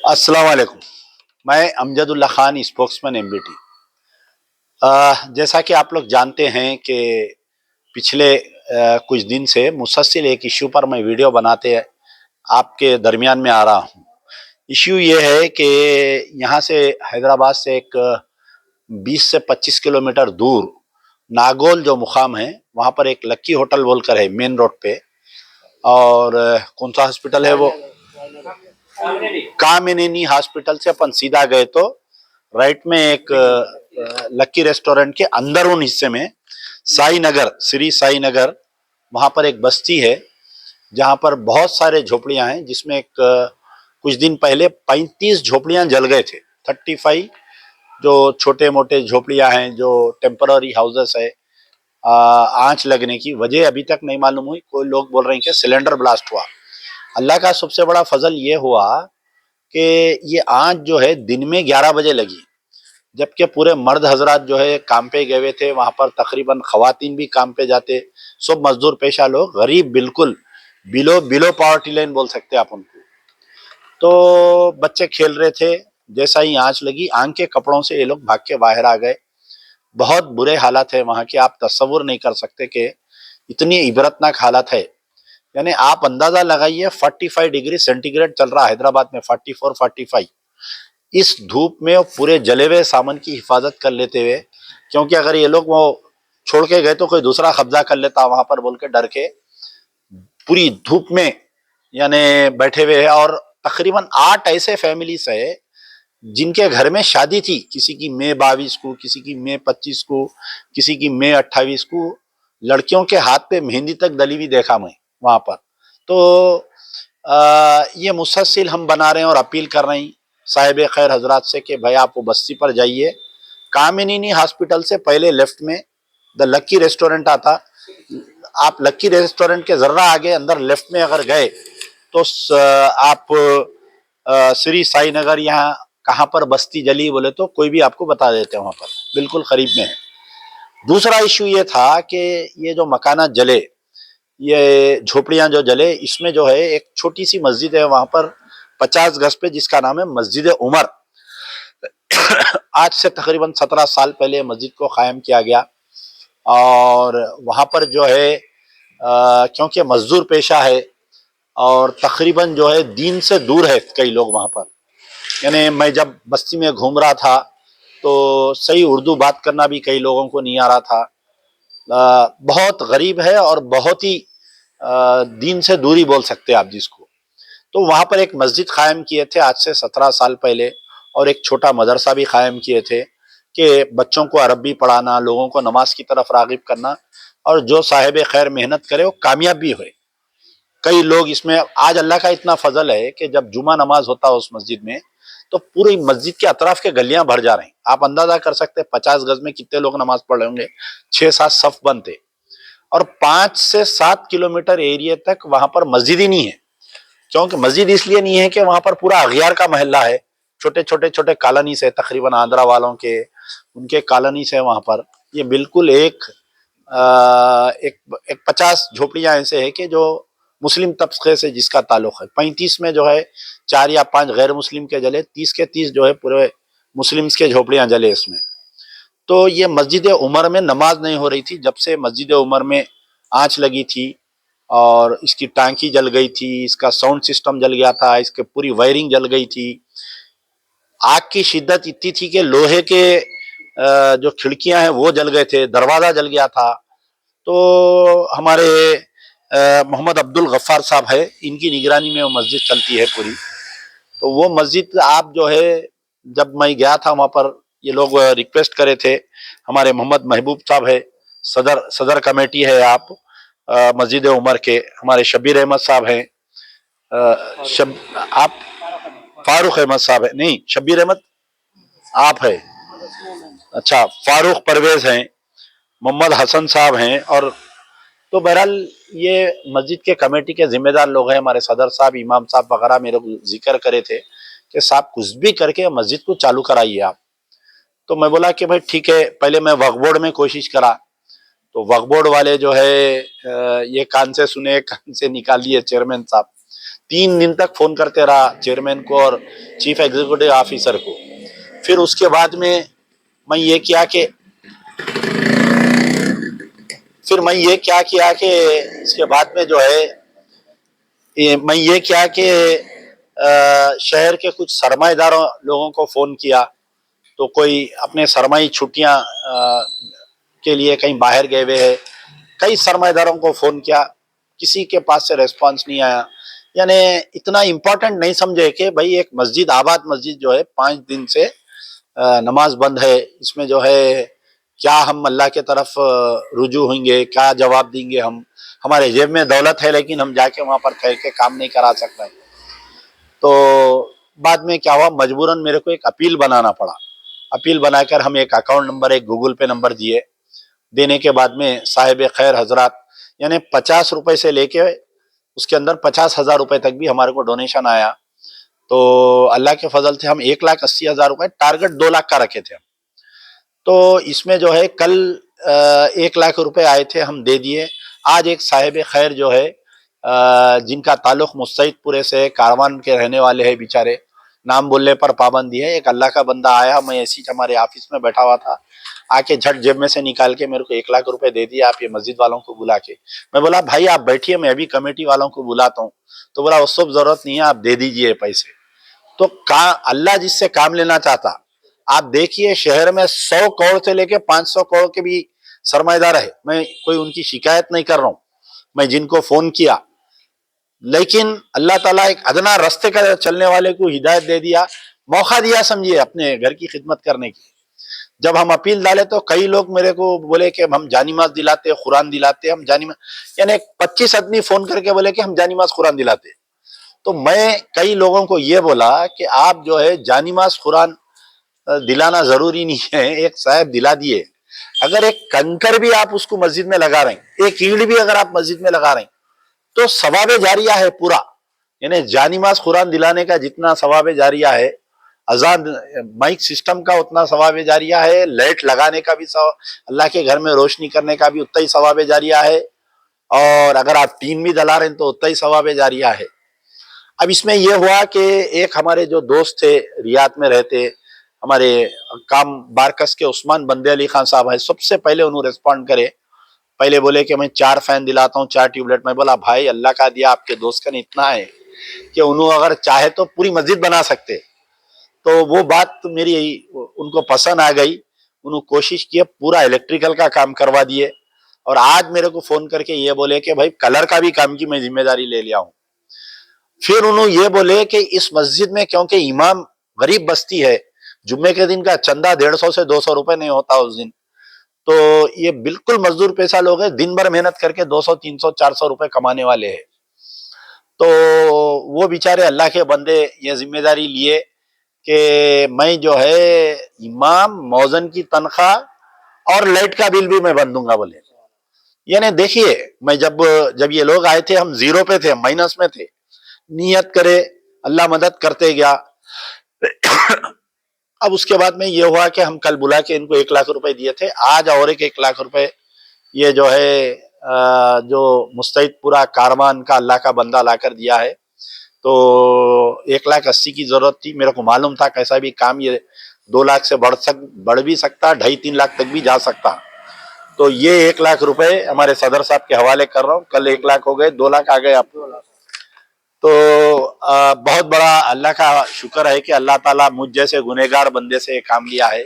अस्सलाम वालेकुम। मैं अमजदुल्ला खान, स्पोक्समैन एमबीटी। जैसा कि आप लोग जानते हैं कि पिछले कुछ दिन से मुसलसल एक इश्यू पर मैं वीडियो बनाते आपके दरमियान में आ रहा हूँ। इश्यू ये है कि यहाँ से हैदराबाद से एक 20 से 25 किलोमीटर दूर नागोल जो मुकाम है, वहाँ पर एक लक्की होटल बोलकर है मेन रोड पे। और कौन सा हॉस्पिटल है वो, कामिनी हॉस्पिटल से अपन सीधा गए तो राइट में एक लक्की रेस्टोरेंट के अंदर उन हिस्से में साई नगर, श्री साई नगर, वहां पर एक बस्ती है जहां पर बहुत सारे झोपड़ियां हैं, जिसमें एक कुछ दिन पहले 35 झोपड़ियां जल गए थे। 35 जो छोटे मोटे झोपड़ियां हैं, जो टेम्पररी हाउसेस है। आंच लगने की वजह अभी तक नहीं मालूम हुई। कोई लोग बोल रहे हैं कि सिलेंडर ब्लास्ट हुआ। अल्लाह का सबसे बड़ा फजल ये हुआ कि ये आंच जो है दिन में 11 बजे लगी, जबकि पूरे मर्द हजरात जो है काम पे गए हुए थे। वहां पर तकरीबन खवातीन भी काम पे जाते, सब मजदूर पेशा लोग, गरीब, बिल्कुल बिलो बिलो पॉवर्टी लाइन बोल सकते हैं आप उनको। तो बच्चे खेल रहे थे, जैसा ही आंच लगी, आंख के कपड़ों से ये लोग भाग के बाहर आ गए। बहुत बुरे हालात है वहां के, आप तस्वुर नहीं कर सकते कि इतनी इबरतनाक हालत है। यानी आप अंदाजा लगाइए, 45 डिग्री सेंटीग्रेड चल रहा है हैदराबाद में, 44 45। इस धूप में वो पूरे जले हुए सामान की हिफाजत कर लेते हुए, क्योंकि अगर ये लोग वो छोड़ के गए तो कोई दूसरा कब्जा कर लेता वहां पर बोल के डर के, पूरी धूप में यानी बैठे हुए हैं। और तकरीबन 8 ऐसे फैमिलीज है जिनके घर में शादी थी, किसी की मई 22 को, किसी की मई 25 को, किसी की मई 28 को। लड़कियों के हाथ पे मेहंदी तक डली हुई देखा मैं वहां पर। तो ये मुसलसल हम बना रहे हैं और अपील कर रहे हैं साहिब खैर हजरात से कि भाई आप वो बस्ती पर जाइए। कामिनी हॉस्पिटल से पहले लेफ्ट में द लक्की रेस्टोरेंट आता। आप लक्की रेस्टोरेंट के जर्रा आगे अंदर लेफ्ट में अगर गए तो आप श्री साई नगर, यहाँ कहाँ पर बस्ती जली बोले तो कोई भी आपको बता देते हैं, वहां पर बिल्कुल करीब में है। दूसरा इश्यू ये था कि ये जो मकाना जले, ये झोपड़ियां जो जले, इसमें जो है एक छोटी सी मस्जिद है वहां पर 50 गज पे, जिसका नाम है मस्जिद उमर। आज से तकरीबन 17 साल पहले मस्जिद को कायम किया गया। और वहां पर जो है क्योंकि मजदूर पेशा है और तकरीबन जो है दीन से दूर है कई लोग वहां पर। यानी मैं जब बस्ती में घूम रहा था तो सही उर्दू बात करना भी कई लोगों को नहीं आ रहा था। बहुत गरीब है और बहुत ही दीन से दूरी बोल सकते हैं आप जिसको। तो वहां पर एक मस्जिद कायम किए थे आज से 17 साल पहले, और एक छोटा मदरसा भी कायम किए थे कि बच्चों को अरबी पढ़ाना, लोगों को नमाज की तरफ रागिब करना, और जो साहिब खैर मेहनत करे वो कामयाब भी हुए। कई लोग इसमें, आज अल्लाह का इतना फजल है कि जब जुमा नमाज होता है उस मस्जिद में, तो पूरी मस्जिद के अतराफ के गलियां भर जा रही हैं। आप अंदाजा कर सकते हैं 50 गज में कितने लोग नमाज पढ़ रहे होंगे। 6-7 सफ बनते, और 5 से 7 किलोमीटर एरिया तक वहां पर मस्जिद ही नहीं है। क्योंकि मस्जिद इसलिए नहीं है कि वहां पर पूरा अगियार का मोहल्ला है, छोटे छोटे छोटे कॉलोनीज है, तकरीबन आंध्रा वालों के उनके कॉलोनीज है वहां पर। ये बिल्कुल एक 50 झोपड़ियां ऐसे है कि जो मुस्लिम तबके से जिसका ताल्लुक है। 35 में जो है 4 या 5 गैर मुस्लिम के जले, 30 के 30 जो है पूरे मुस्लिम्स के झोपड़ियां जले इसमें। तो ये मस्जिद उमर में नमाज नहीं हो रही थी जब से मस्जिद उमर में आंच लगी थी, और इसकी टांकी जल गई थी, इसका साउंड सिस्टम जल गया था, इसके पूरी वायरिंग जल गई थी। आग की शिद्दत इतनी थी कि लोहे के जो खिड़कियां हैं वो जल गए थे, दरवाजा जल गया था। तो हमारे मोहम्मद अब्दुल गफ्फार साहब है, इनकी निगरानी में वो मस्जिद चलती है पूरी। तो वो मस्जिद आप जो है, जब मैं गया था वहां पर, ये लोग रिक्वेस्ट करे थे, हमारे मोहम्मद महबूब साहब है, सदर कमेटी है आप मस्जिद उमर के, हमारे शब्बीर अहमद साहब हैं, आप फारूक अहमद साहब है, नहीं शब्बीर अहमद आप है, अच्छा फारूक परवेज हैं, मोहम्मद हसन साहब हैं। और तो बहरहाल ये मस्जिद के कमेटी के जिम्मेदार लोग हैं, हमारे सदर साहब, इमाम साहब वगैरह मेरे को जिक्र करे थे कि साहब कुछ भी करके मस्जिद को चालू कराइए आप। तो मैं बोला कि भाई ठीक है। पहले मैं वक्फ बोर्ड में कोशिश करा, तो वक्फ बोर्ड वाले जो है ये कान से सुने कान से निकाल लिए चेयरमैन साहब। 3 दिन तक फोन करते रहा चेयरमैन को और चीफ एग्जीक्यूटिव ऑफिसर को। फिर उसके बाद में मैं ये किया कि इसके बाद में जो है मैं ये किया कि शहर के कुछ सरमाएदारों लोगों को फोन किया, तो कोई अपने सरमाई छुट्टियां के लिए कहीं बाहर गए हुए हैं, कई सरमाएदारों को फोन किया, किसी के पास से रेस्पॉन्स नहीं आया। यानी इतना इम्पोर्टेंट नहीं समझे कि भाई एक मस्जिद, आबाद मस्जिद जो है 5 दिन से नमाज बंद है, इसमें जो है क्या हम अल्लाह के तरफ रुजू होंगे, क्या जवाब देंगे हम, हमारे जेब में दौलत है लेकिन हम जाके वहां पर कह के काम नहीं करा सकते। तो बाद में क्या हुआ, मजबूरन मेरे को एक अपील बनाना पड़ा। अपील बनाकर हम एक अकाउंट नंबर, एक गूगल पे नंबर दिए। देने के बाद में साहिब खैर हजरात, यानी 50 रुपए से लेके उसके अंदर 50,000 रुपए तक भी हमारे को डोनेशन आया। तो अल्लाह के फजल से हम 1,80,000 रुपए, टारगेट 2 लाख का रखे थे। तो इसमें जो है कल 1 लाख रुपए आए थे, हम दे दिए। आज एक साहिब खैर जो है जिनका ताल्लुक मुस्तैदपुरे से, कारवान के रहने वाले हैं बेचारे, नाम बोलने पर पाबंदी है, एक अल्लाह का बंदा आया, मैं ऐसी हमारे ऑफिस में बैठा हुआ था, आके झट जेब में से निकाल के मेरे को 1 लाख रुपए दे दिए, आप ये मस्जिद वालों को बुला के। मैं बोला भाई आप बैठिए, मैं अभी कमेटी वालों को बुलाता हूँ। तो बोला उस सब जरूरत नहीं है, आप दे दीजिए पैसे। तो अल्लाह जिससे काम लेना चाहता, आप देखिए शहर में 100 करोड़ से लेके 500 करोड़ के भी सरमाएदार है, मैं कोई उनकी शिकायत नहीं कर रहा हूँ, मैं जिनको फोन किया, लेकिन अल्लाह ताला एक अदना रास्ते का चलने वाले को हिदायत दे दिया, मौका दिया समझिए अपने घर की खिदमत करने की। जब हम अपील डाले तो कई लोग मेरे को बोले कि हम जानिमाज दिलाते, कुरान दिलाते, हम जानिमाज, यानी 25 आदमी फोन करके बोले कि हम जानिमाज कुरान दिलाते। तो मैं कई लोगों को ये बोला कि आप जो है जानिमाज कुरान दिलाना जरूरी नहीं है, एक साहब दिला दिए। अगर एक कंकर भी आप उसको मस्जिद में लगा रहे हैं, एक ईंट भी अगर आप मस्जिद में लगा रहे हैं, तो सवाबे जारिया है पूरा। यानी जानिमाज कुरान दिलाने का जितना सवाबे जारिया है, अजान माइक सिस्टम का उतना सवाबे जारिया है, लाइट लगाने का भी अल्लाह के घर में रोशनी करने का भी उतना ही सवाबे जारिया है, और अगर आप टीन भी जला रहे हैं तो उतना ही सवाबे जारिया है। अब इसमें यह हुआ कि एक हमारे जो दोस्त थे रियाद में रहते, हमारे काम बारकस के उस्मान बंदे अली खान साहब है, सबसे पहले उन्होंने रिस्पॉन्ड करे। पहले बोले कि मैं 4 फैन दिलाता हूँ, 4 ट्यूबलाइट। मैं बोला भाई अल्लाह का दिया, आपके दोस्त का नहीं इतना है कि उन्होंने अगर चाहे तो पूरी मस्जिद बना सकते। तो वो बात मेरी उनको पसंद आ गई, उन्होंने कोशिश की, पूरा इलेक्ट्रिकल का काम करवा दिए। और आज मेरे को फोन करके ये बोले कि भाई कलर का भी काम की मैं जिम्मेदारी ले लिया हूँ। फिर उन्होंने ये बोले कि इस मस्जिद में क्योंकि इमाम गरीब बस्ती है, जुम्मे के दिन का चंदा 150 से 200 रुपए नहीं होता उस दिन, तो ये बिल्कुल मजदूर पैसा लोग हैं, दिन भर मेहनत करके 200 300 400 रुपए कमाने वाले हैं। तो वो बेचारे अल्लाह के बंदे ये जिम्मेदारी लिए कि मैं जो है इमाम, मौजन की तनख्वाह और लाइट का बिल भी मैं बन दूंगा बोले। यानी देखिए, मैं जब ये लोग आए थे हम जीरो पे थे, माइनस में थे। नियत करे, अल्लाह मदद करते गया। अब उसके बाद में ये हुआ कि हम कल बुला के इनको 1 लाख रुपए दिए थे, आज और 1 लाख रुपए ये जो है जो मुस्तैदपुरा कारवान का अल्लाह का बंदा लाकर दिया है। तो 1,80,000 की जरूरत थी, मेरे को मालूम था कैसा भी काम ये 2 लाख से बढ़ भी सकता, 2.5-3 लाख तक भी जा सकता। तो ये 1 लाख रुपए हमारे सदर साहब के हवाले कर रहा हूँ। कल 1 लाख हो गए, 2 लाख आ गए आप। तो बहुत बड़ा अल्लाह का शुक्र है कि अल्लाह ताला मुझ जैसे गुनहगार बंदे से काम लिया है,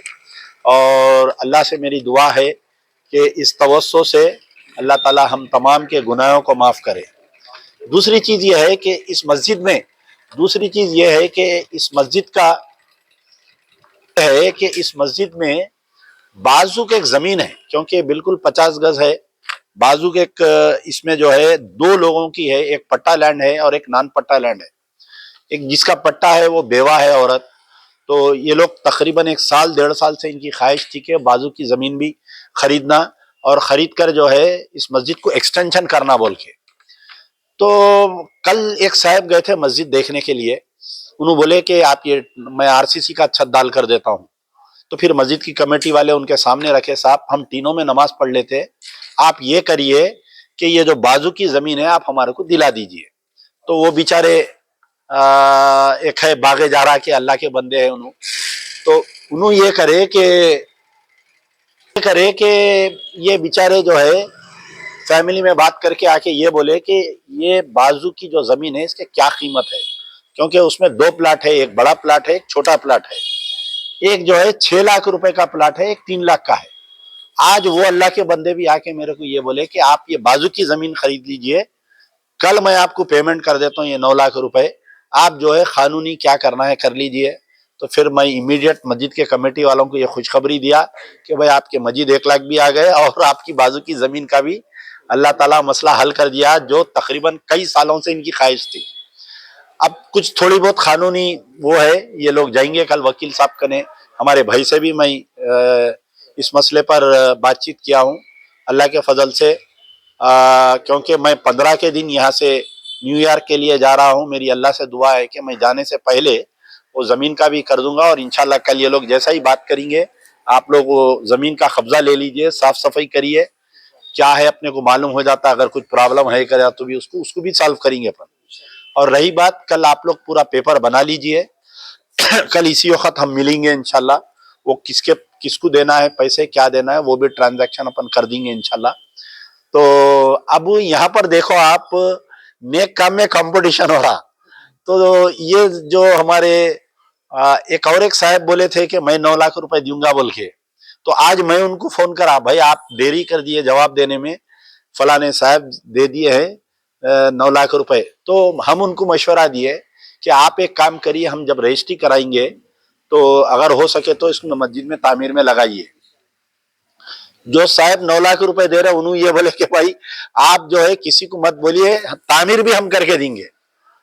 और अल्लाह से मेरी दुआ है कि इस तवस्सो से अल्लाह ताला हम तमाम के गुनाहों को माफ़ करे। दूसरी चीज़ ये है कि इस मस्जिद में इस मस्जिद में बाजू के एक ज़मीन है, क्योंकि बिल्कुल 50 गज है। बाजू के एक इसमें जो है 2 लोगों की है, एक पट्टा लैंड है और एक नॉन पट्टा लैंड है। एक जिसका पट्टा है वो बेवा है औरत। तो ये लोग तकरीबन 1 साल 1.5 साल से इनकी ख्वाहिश थी कि बाजू की ज़मीन भी खरीदना, और ख़रीद कर जो है इस मस्जिद को एक्सटेंशन करना बोल के। तो कल एक साहब गए थे मस्जिद देखने के लिए, उन्होंने बोले कि आप ये मैं आरसीसी का छत डाल कर देता हूँ। तो फिर मस्जिद की कमेटी वाले उनके सामने रखे, साहब हम तीनों में नमाज पढ़ लेते, आप ये करिए कि ये जो बाजू की ज़मीन है आप हमारे को दिला दीजिए। تو وہ بیچارے ایک ہے باغے جا رہا کہ اللہ کے بندے ہیں انہوں تو انہوں یہ کرے کہ یہ بیچارے جو ہے فیملی میں بات کر کے آ کے یہ بولے کہ یہ بازو کی جو زمین ہے اس کے کیا قیمت ہے، کیونکہ اس میں 2 پلاٹ ہے، ایک بڑا پلاٹ ہے ایک چھوٹا پلاٹ ہے، ایک جو ہے 6 لاکھ روپے کا پلاٹ ہے ایک 3 لاکھ کا ہے۔ آج وہ اللہ کے بندے بھی آ کے میرے کو یہ بولے کہ آپ یہ بازو کی زمین خرید لیجئے، کل میں آپ کو پیمنٹ کر دیتا ہوں یہ 9 لاکھ روپے، آپ جو ہے قانونی کیا کرنا ہے کر لیجئے۔ تو پھر میں امیڈیٹ مسجد کے کمیٹی والوں کو یہ خوشخبری دیا کہ بھائی آپ کے مسجد 1 لاکھ بھی آ گئے اور آپ کی بازو کی زمین کا بھی اللہ تعالیٰ مسئلہ حل کر دیا، جو تقریباً کئی سالوں سے ان کی خواہش تھی۔ اب کچھ تھوڑی بہت قانونی وہ ہے، یہ لوگ جائیں گے کل وکیل صاحب کنے، ہمارے بھائی سے بھی میں اس مسئلے پر بات چیت کیا ہوں اللہ کے فضل سے، کیونکہ میں 15 کے دن یہاں سے نیو یارک کے لیے جا رہا ہوں، میری اللہ سے دعا ہے کہ میں جانے سے پہلے وہ زمین کا بھی کر دوں گا، اور انشاءاللہ کل یہ لوگ جیسا ہی بات کریں گے آپ لوگ وہ زمین کا قبضہ لے لیجئے، صاف صفائی کریے، کیا ہے اپنے کو معلوم ہو جاتا، اگر کچھ پرابلم ہے کرا تو بھی اس کو بھی سالو کریں گے اپن۔ اور رہی بات، کل آپ لوگ پورا پیپر بنا لیجئے، کل اسی وقت ہم ملیں گے انشاءاللہ، وہ کس کو دینا ہے پیسے کیا دینا ہے وہ بھی ٹرانزیکشن اپن کر دیں گے انشاءاللہ۔ تو اب یہاں پر دیکھو آپ، نیک کام میں کمپٹیشن ہو رہا، تو یہ جو ہمارے ایک صاحب بولے تھے کہ میں 9 لاکھ روپے دوں گا بول کے، تو آج میں ان کو فون کرا، بھائی آپ دیری کر دیے جواب دینے میں، فلانے صاحب دے دیے ہیں 9 لاکھ روپے، تو ہم ان کو مشورہ دیے کہ آپ ایک کام کریے، ہم جب رجسٹری کرائیں گے تو اگر ہو سکے تو اس کو مسجد میں تعمیر میں لگائیے۔ جو صاحب 9 لاکھ روپے دے رہے انہوں یہ بولے کہ بھائی آپ جو ہے کسی کو مت بولیے، تعمیر بھی ہم کر کے دیں گے،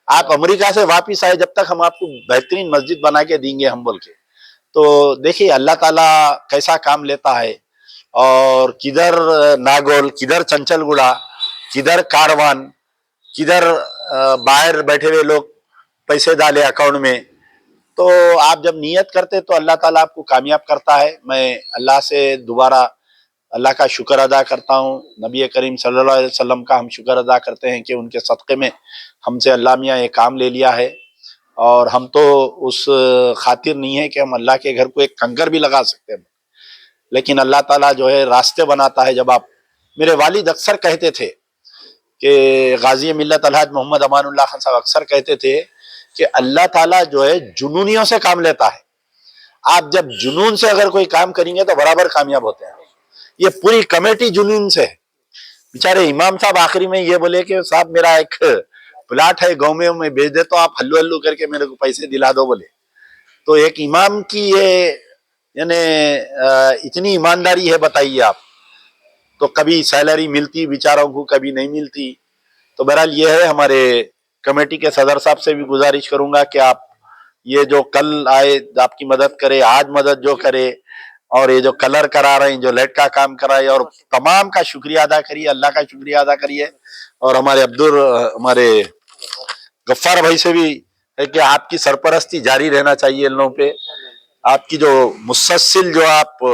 آپ امریکہ سے واپس آئے جب تک ہم آپ کو بہترین مسجد بنا کے دیں گے ہم بول کے۔ تو دیکھیے اللہ تعالیٰ کیسا کام لیتا ہے، اور کدھر ناگول، کدھر چنچل گڑا، کدھر کاروان، کدھر باہر بیٹھے ہوئے لوگ پیسے ڈالے اکاؤنٹ میں۔ تو آپ جب نیت کرتے تو اللہ تعالیٰ آپ کو کامیاب کرتا ہے۔ میں اللہ سے دوبارہ اللہ کا شکر ادا کرتا ہوں، نبی کریم صلی اللہ علیہ وسلم کا ہم شکر ادا کرتے ہیں کہ ان کے صدقے میں ہم سے اللہ میاں یہ کام لے لیا ہے، اور ہم تو اس خاطر نہیں ہے کہ ہم اللہ کے گھر کو ایک کنکر بھی لگا سکتے ہیں، لیکن اللہ تعالیٰ جو ہے راستے بناتا ہے۔ جب آپ، میرے والد اکثر کہتے تھے کہ غازی ملت الحاج محمد امان اللہ خان صاحب اکثر کہتے تھے کہ اللہ تعالیٰ جو ہے جنونیوں سے کام لیتا ہے، آپ جب جنون سے اگر کوئی کام کریں گے تو برابر کامیاب ہوتے ہیں۔ یہ پوری کمیٹی جنون سے ہے۔ بیچارے امام صاحب آخری میں یہ بولے کہ صاحب میرا ایک پلاٹ ہے گاؤں میں بیچ دے تو آپ ہلو ہلو کر کے میرے کو پیسے دلا دو بولے۔ تو ایک امام کی یہ یعنی اتنی ایمانداری ہے بتائیے آپ، تو کبھی سیلری ملتی بیچاروں کو، کبھی نہیں ملتی۔ تو بہرحال یہ ہے، ہمارے کمیٹی کے صدر صاحب سے بھی گزارش کروں گا کہ آپ یہ جو کل آئے آپ کی مدد کرے، آج مدد جو کرے، اور یہ جو کلر کرا رہے ہیں، جو لیٹ کا کام کرائے، اور تمام کا شکریہ ادا کریے، اللہ کا شکریہ ادا کریے۔ اور ہمارے ہمارے غفار بھائی سے بھی ہے کہ آپ کی سرپرستی جاری رہنا چاہیے ان لوگوں پہ، آپ کی جو مسلسل جو آپ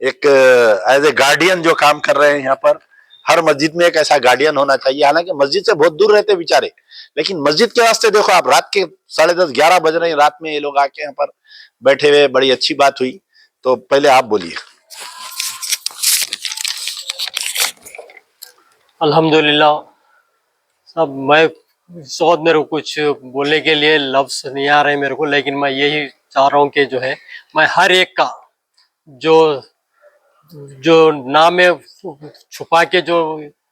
ایک ایز اے گارڈین جو کام کر رہے ہیں یہاں پر، ہر مسجد میں ایک ایسا گارڈین ہونا چاہیے، حالانکہ مسجد سے بہت دور رہتے بیچارے، لیکن مسجد کے واسطے دیکھو آپ، رات کے 10:30 11 بج رہے ہیں، رات میں یہ لوگ آ کے یہاں پر بیٹھے ہوئے، بڑی اچھی بات ہوئی۔ تو پہلے آپ بولیے۔ الحمدللہ صاحب، میں اس وقت میرے کو کچھ بولنے کے لیے لفظ نہیں آ رہے میرے کو، لیکن میں یہی چاہ رہا ہوں کہ جو ہے میں ہر ایک کا جو نام ہے چھپا کے جو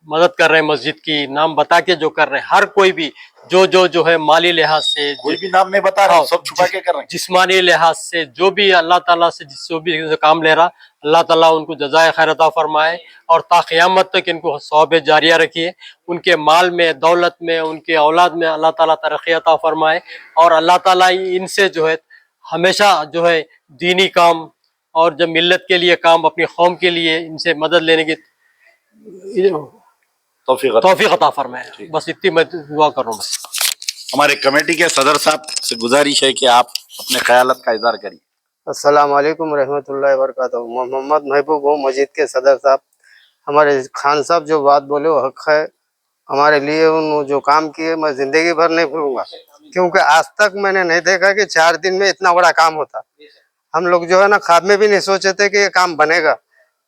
مدد کر رہے ہیں، مسجد کی نام بتا کے جو کر رہے ہیں، ہر کوئی بھی جو ہے مالی لحاظ سے، کوئی بھی نام نہیں بتا رہے، سب چھپا کے کر رہے ہیں، جسمانی لحاظ سے جو بھی اللہ تعالیٰ سے جس سے بھی کام لے رہا، اللہ تعالیٰ ان کو جزائے خیر عطا فرمائے، اور تا قیامت تک ان کو ثواب جاریہ رکھیے، ان کے مال میں، دولت میں، ان کے اولاد میں اللہ تعالیٰ ترقی عطا فرمائے، اور اللہ تعالیٰ ان سے جو ہے ہمیشہ جو ہے دینی کام اور جب ملت کے لیے کام، اپنی قوم کے لیے ان سے مدد لینے کی توفیق عطا فرمائے۔ بس اتنی میں دعا کر رہا ہوں۔ ہمارے کمیٹی کے صدر صاحب سے گزارش ہے کہ آپ اپنے خیالات کا اظہار کریے۔ السلام علیکم ورحمۃ اللہ وبرکاتہ۔ محمد محبوب ہوں، مسجد کے صدر صاحب۔ ہمارے خان صاحب جو بات بولے وہ حق ہے، हमारे लिए उन जो काम किए मैं जिंदगी भर नहीं भूलूंगा, क्योंकि आज तक मैंने नहीं देखा कि 4 दिन में इतना बड़ा काम होता। हम लोग जो है ना ख्वाब में भी नहीं सोचे थे कि ये काम बनेगा।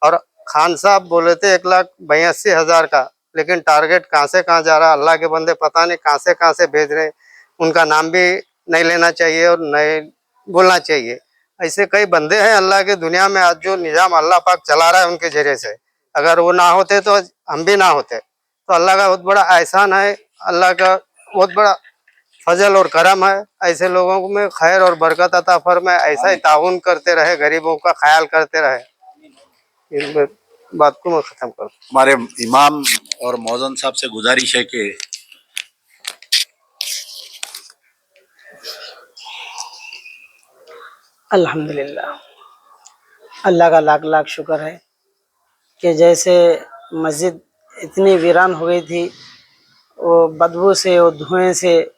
और खान साहब बोले थे 1,82,000 का, लेकिन टारगेट कहाँ से कहाँ जा रहा, अल्लाह के बंदे पता नहीं कहाँ से भेज रहे हैं। उनका नाम भी नहीं लेना चाहिए और नहीं बोलना चाहिए। ऐसे कई बंदे हैं अल्लाह के दुनिया में, आज जो निज़ाम अल्लाह पाक चला रहा है उनके जरिए से, अगर वो ना होते तो हम भी ना होते। तो अल्लाह का बहुत बड़ा एहसान है, अल्लाह का बहुत बड़ा फजल और करम है। ऐसे लोगों में खैर और बरकत अता फरमाए, ऐसा ही ताउन करते रहे, गरीबों का ख्याल करते रहे। इस बात को मैं ख़त्म कर। हमारे इमाम और मौजन साहब से गुजारिश है कि अल्हम्दुलिल्लाह, अल्लाह का लाख लाख शुक्र है कि जैसे मस्जिद इतनी वीरान हो गई थी, वो बदबू से, वो धुएं से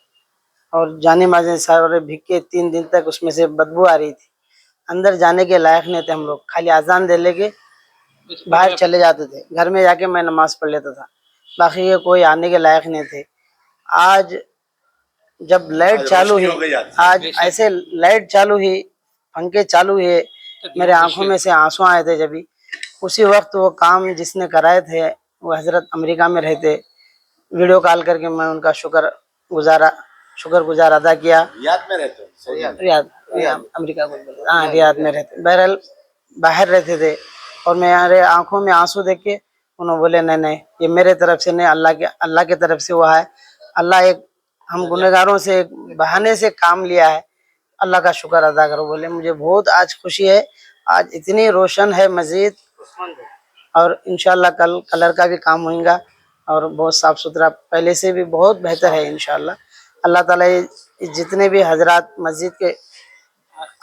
और जाने माजे सारे भीग के 3 दिन तक उसमें से बदबू आ रही थी। अंदर जाने के लायक नहीं थे हम लोग, खाली अजान दे लेके बाहर चले जाते थे। घर में जाके मैं नमाज पढ़ लेता था, बाकी ये कोई आने के लायक नहीं थे। आज जब लाइट चालू हुई, आज ऐसे लाइट चालू हुई, पंखे चालू हुए, मेरे आंखों में से आंसू आए थे। जब उसी वक्त वो काम जिसने कराए थे, वो हजरत अमेरिका में रहते, वीडियो कॉल करके मैं उनका शुक्रगुजार अदा किया। याद में रहते हो? रियाद, अमेरिका को, हाँ रियाद में रहते, बहरहाल बाहर रहते थे। और मेरे आंखों में आंसू देख के उन्होंने बोले नहीं नहीं, ये मेरे तरफ से नहीं, अल्लाह के तरफ से हुआ है। अल्लाह एक हम गुनहगारों से एक बहाने से काम लिया है, अल्लाह का शुक्र अदा करो। बोले मुझे बहुत आज खुशी है, आज इतनी रोशन है मस्जिद, और इंशाल्लाह कल कलर का भी काम होगा और बहुत साफ सुथरा पहले से भी बहुत बेहतर है इंशाल्लाह। अल्लाह ताला जितने भी हजरात मस्जिद के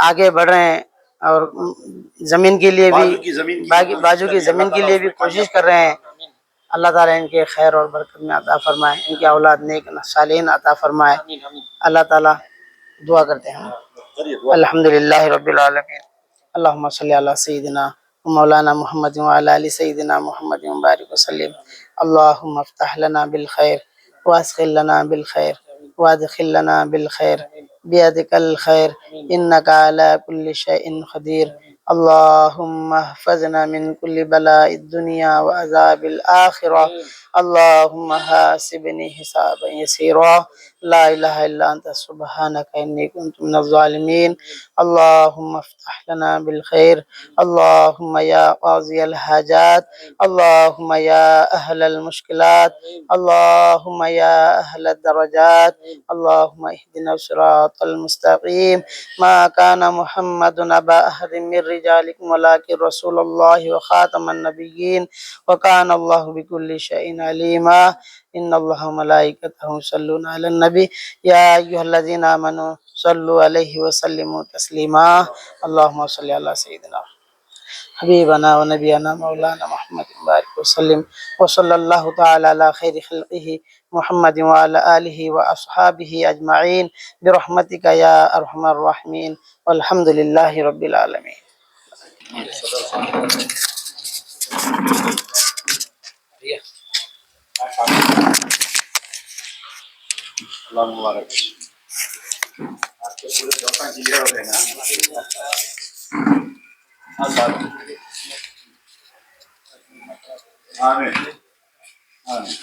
आगे बढ़ रहे हैं और जमीन के लिए भी, बाजू की जमीन के लिए भी कोशिश कर रहे हैं, अल्लाह ताला इनके खैर और बरकत में अता फरमाए, इनके औलाद नेक सालिहीन अता फरमाए। अल्लाह ताला दुआ करते हैं। अल्हम्दुलिल्लाह रब्बिल आलमीन, अल्लाहुम्मा सल्ली अला सय्यिदिना मौलाना मुहम्मद व अला आलि सय्यिदिना मुहम्मद व बारिक वसल्लिम। अल्लाहुम्मा इफ्तह लना बिल खैर वास्किल लना बिल खैर वादखिल लना बिल खैर बियदिकल खैर इन्नका अला कुल्लि शैइन क़दीर। अल्लाहुम्मा हफ़ज़ना मिन कुल्लि बलाइद दुनिया व अज़ाबिल आखिरह। अल्लाहुम्मा हासिबनी हिसाबन यसीरा। ला इलाहा इल्ला अंता सुब्हानका इन्नी कुन्तु मिनज़ ज़ालिमीन। अल्लाहुम्मा इफ्तह लना बिल खैर। अल्लाहुम्मा या क़ाज़ियल हाजात। अल्लाहुम्मा या अहलल मुश्किलात। अल्लाहुम्मा या अहलद दरजात। अल्लाहुम्मा इहदिना सिरातल मुस्तक़ीम। मा काना मुहम्मदुन अबा अहदिम मिर रिजालिकुम वलाकिन रसूलुल्लाहि व ख़ातमन नबिय्यीन व काना अल्लाहु बिकुल्लि शैइन अलीमा। इन्नल्लाहा व मलाइकतहु युसल्लूना अलन नबी या अय्युहल्लज़ीना आमनू सल्लु अलैहि व सल्लिमू तस्लीमा। अल्लाहुम्मा सल्लि अला सय्यिदिना हबीबना व नबियना मौलाना मुहम्मद बारिक वसल्लिम व सल्लल्लाहु तआला अला खैरि खल्क़िही मुहम्मद व अला आलिहि व अस्हाबिहि अजमईन बिरहमतिका या अरहमर राहिमीन वल्हम्दुलिल्लाहि रब्बिल आलमीन। अल्लाह मुबारक। आपके पूरे डॉक्टर क्लियर हो गए ना? आमीन आमीन।